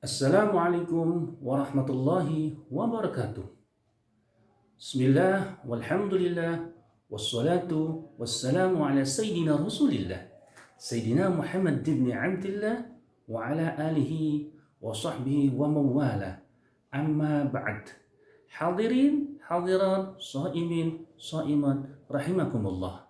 Assalamualaikum warahmatullahi wabarakatuh. Bismillah, walhamdulillah, wassalatu wassalamu ala Sayyidina Rasulillah, Sayyidina Muhammad ibn Abdillah, wa ala alihi wa sahbihi wa mawala. Amma ba'd. Hadirin, hadirat, saimin, saimat, rahimakumullah.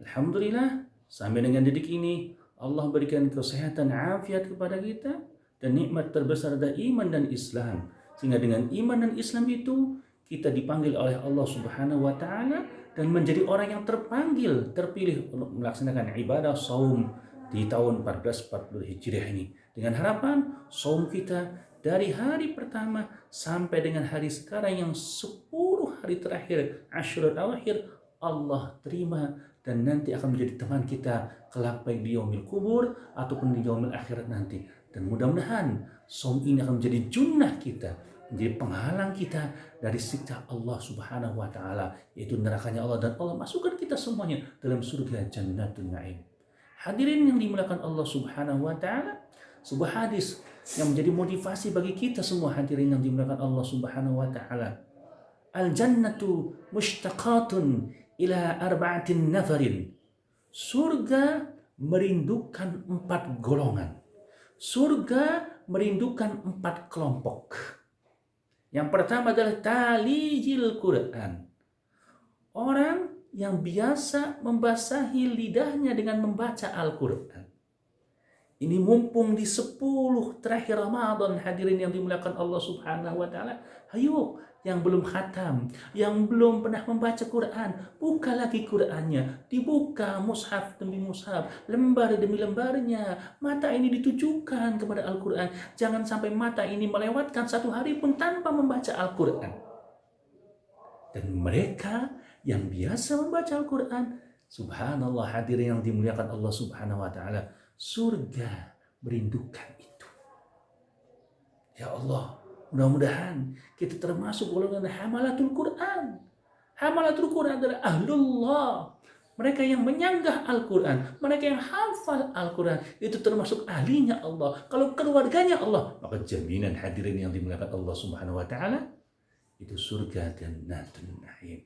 Alhamdulillah, sampai dengan detik ini Allah berikan kesehatan afiat kepada kita dan nikmat terbesar adalah iman dan Islam. Sehingga dengan iman dan Islam itu kita dipanggil oleh Allah Subhanahu wa taala dan menjadi orang yang terpilih untuk melaksanakan ibadah saum di tahun 1440 Hijriah ini. Dengan harapan saum kita dari hari pertama sampai dengan hari sekarang yang 10 hari terakhir, Asyurul Awakhir, Allah terima dan nanti akan menjadi teman kita kelak baik di yaumil kubur ataupun di yaumil akhirat nanti. Dan mudah-mudahan saum ini akan menjadi junnah kita, menjadi penghalang kita dari siksa Allah Subhanahu wa taala, yaitu nerakanya Allah, dan Allah masukkan kita semuanya dalam surga Jannatul Na'im. Hadirin yang dimuliakan Allah Subhanahu wa taala, sebuah hadis yang menjadi motivasi bagi kita semua hadirin yang dimuliakan Allah Subhanahu wa taala. Al-jannatu mushtaqatun ila arba'atin nafarin. Surga merindukan 4 golongan. Surga merindukan 4 kelompok. Yang pertama adalah talijil Quran. Orang yang biasa membasahi lidahnya dengan membaca Al-Quran. Ini mumpung di 10 terakhir Ramadan, hadirin yang dimuliakan Allah Subhanahu wa taala. Ayo, yang belum khatam, yang belum pernah membaca Quran, buka lagi Qurannya, dibuka mushaf demi mushaf, lembar demi lembarnya. Mata ini ditujukan kepada Al-Quran. Jangan sampai mata ini melewatkan 1 hari pun tanpa membaca Al-Quran. Dan mereka yang biasa membaca Al-Quran, subhanallah hadirin yang dimuliakan Allah Subhanahu wa taala, surga merindukan itu. Ya Allah, mudah-mudahan kita termasuk golongan hamalatul Quran. Hamalatul Quran adalah ahlullah. Mereka yang menyanggah Al-Quran, mereka yang hafal Al-Quran, itu termasuk ahlinya Allah. Kalau keluarganya Allah, maka jaminan hadirin yang dimuliakan Allah Subhanahu wa taala, itu surga Jannatul Na'im.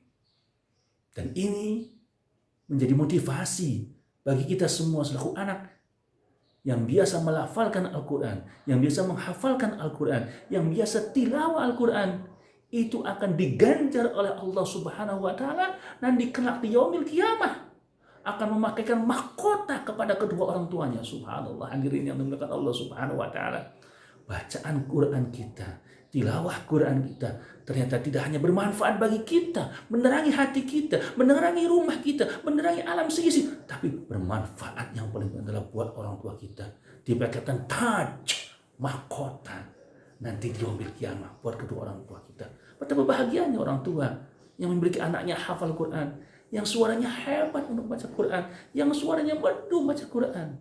Dan ini menjadi motivasi bagi kita semua selaku anak yang biasa melafalkan Al-Quran, yang biasa menghafalkan Al-Quran, yang biasa tilawah Al-Quran, itu akan diganjar oleh Allah Subhanahu wa taala nanti kelak di yaumil qiyamah, akan memakaikan mahkota kepada kedua orang tuanya. Subhanallah, hadirin yang dimuliakan Allah Subhanahu wa taala. Bacaan Quran kita, tilawah Quran kita ternyata tidak hanya bermanfaat bagi kita, menerangi hati kita, menerangi rumah kita, menerangi alam seisi, tapi bermanfaat yang paling adalah buat orang tua kita. Diberikan taj, mahkota nanti di yaumil qiyamah buat kedua orang tua kita. Betapa bahagianya orang tua yang memiliki anaknya hafal Quran, yang suaranya hebat untuk baca Quran, yang suaranya merdu baca Quran.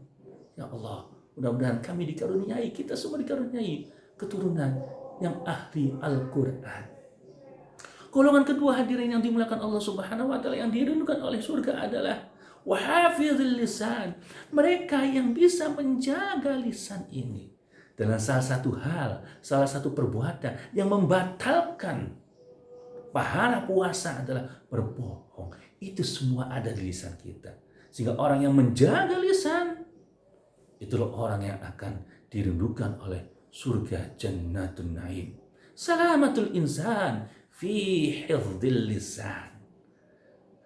Ya Allah, mudah-mudahan kami dikaruniai, kita semua dikaruniai keturunan yang ahli Al-Quran. Golongan kedua hadirin yang dimuliakan Allah Subhanahu wa taala yang dirindukan oleh surga adalah wahafizil lisan. Mereka yang bisa menjaga lisan ini. Dalam salah satu hal, salah satu perbuatan yang membatalkan pahala puasa adalah berbohong. Itu semua ada di lisan kita. Sehingga orang yang menjaga lisan, itulah orang yang akan dirindukan oleh surga Jannatul Na'im. Salamatul insan fi hifdzil lisan.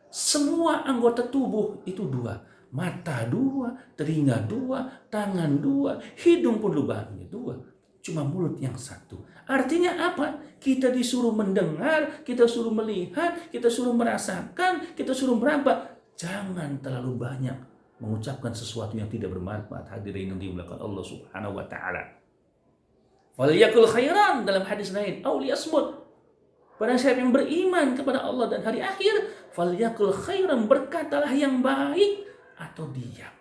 Semua anggota tubuh itu 2. Mata 2, telinga 2, tangan 2, hidung pun lubangnya 2. Cuma mulut yang 1. Artinya apa? Kita disuruh mendengar, kita suruh melihat, kita suruh merasakan, kita suruh meraba. Jangan terlalu banyak mengucapkan sesuatu yang tidak bermanfaat, hadirin yang dimuliakan Allah Subhanahu wa taala. Falyakul khairan dalam hadis lain, aw liyasmut. Barang siapa yang beriman kepada Allah dan hari akhir, falyakul khairan, berkatalah yang baik atau diam.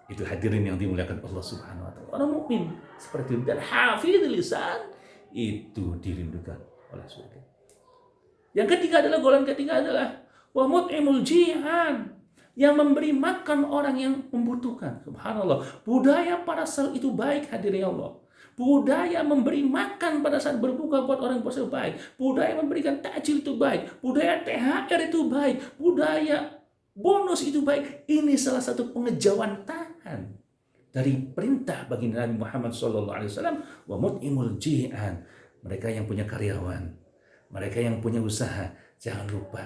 Itu hadirin yang dimuliakan Allah Subhanahu wa taala. Orang mukmin seperti itu, dan hafizul lisan itu dirindukan oleh surga. Yang ketiga adalah golongan ketiga adalah wa mut'imul ji'an, yang memberi makan orang yang membutuhkan. Subhanallah, budaya para salaf itu baik hadirin Allah. Budaya memberi makan pada saat berbuka buat orang puasa baik. Budaya memberikan takjil itu baik. Budaya THR itu baik. Budaya bonus itu baik. Ini salah satu pengejauhan tangan dari perintah baginda Nabi Muhammad SAW. Wa mut'imul ji'an. Mereka yang punya karyawan, mereka yang punya usaha, jangan lupa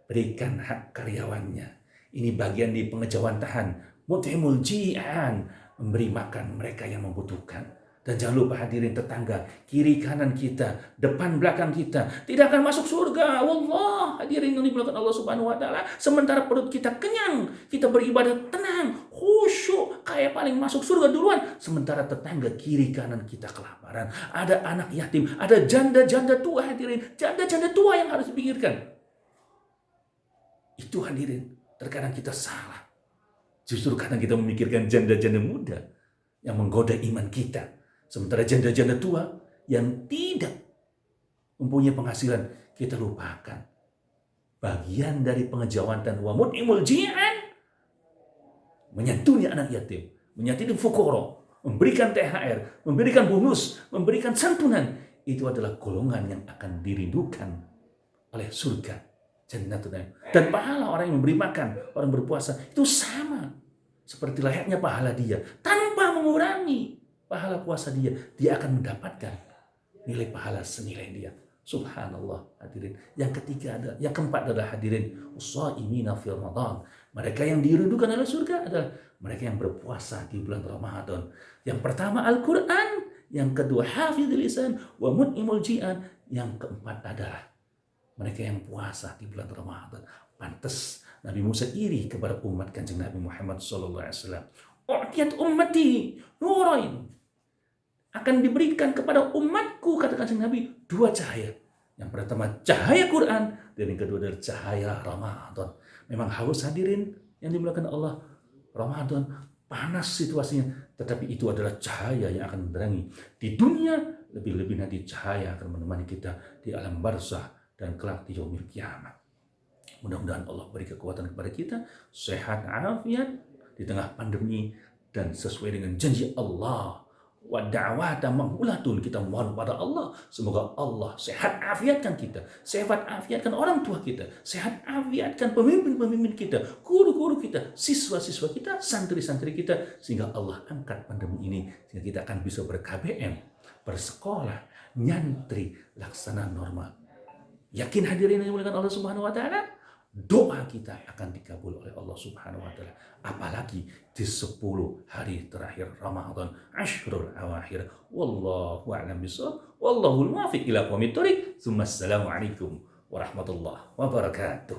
berikan hak karyawannya. Ini bagian di pengejauhan tahan. Mut'imul ji'an, memberi makan mereka yang membutuhkan. Dan jangan lupa hadirin tetangga, kiri kanan kita, depan belakang kita tidak akan masuk surga. Wallah, hadirin yang dimuliakan Allah Subhanahu wa taala, sementara perut kita kenyang, kita beribadah tenang, khusyuk, kayak paling masuk surga duluan, sementara tetangga kiri kanan kita kelaparan. Ada anak yatim, ada janda-janda tua, hadirin, janda-janda tua yang harus dipikirkan. Itu hadirin, terkadang kita salah. Justru kadang kita memikirkan janda-janda muda yang menggoda iman kita. Sementara janda-janda tua yang tidak mempunyai penghasilan, kita lupakan. Bagian dari pengejauhan dan wa mut'imul ji'an, menyantuni anak yatim, menyantuni fukoro, memberikan THR, memberikan bonus, memberikan santunan. Itu adalah golongan yang akan dirindukan oleh surga. Dan pahala orang yang memberi makan, orang berpuasa, itu sama seperti layaknya pahala dia. Tanpa mengurangi pahala puasa dia, dia akan mendapatkan nilai pahala senilai dia. Subhanallah, hadirin. Yang keempat adalah hadirin, usaimina fi Ramadan. Mereka yang dirindukan oleh surga adalah mereka yang berpuasa di bulan Ramadan. Yang pertama Al-Quran, yang kedua hafidhul lisan wa mut'imul ji'an, yang keempat adalah mereka yang puasa di bulan Ramadan. Pantas Nabi Musa iri kepada umat Kanjeng Nabi Muhammad SAW. U'tiyat ummati nurain. Akan diberikan kepada umatku, kata Kanjeng Nabi, dua cahaya. Yang pertama cahaya Quran, dan yang kedua adalah cahaya Ramadan. Memang harus hadirin yang dimuliakan Allah, Ramadan panas situasinya, tetapi itu adalah cahaya yang akan menerangi di dunia, lebih-lebih nanti cahaya akan menemani kita di alam barzah dan kelak di yaumil kiamat. Mudah-mudahan Allah beri kekuatan kepada kita, sehat afiat di tengah pandemi, dan sesuai dengan janji Allah, wa da'wata manghulatun, kita mohon pada Allah semoga Allah sehat afiatkan kita, sehat afiatkan orang tua kita, sehat afiatkan pemimpin-pemimpin kita, guru-guru kita, siswa-siswa kita, santri-santri kita, sehingga Allah angkat pandemi ini, sehingga kita akan bisa ber-KBM, bersekolah, nyantri, laksana normal. Yakin hadirin yang dimuliakan Allah Subhanahu wa taala, doa kita akan dikabul oleh Allah Subhanahu wa taala. Apalagi di 10 hari terakhir Ramadan, Ashrul Awakhir. Wallahu a'lam bishawab. Wallahul muwaffiq ila aqwamit thoriq. Assalamualaikum warahmatullahi wabarakatuh.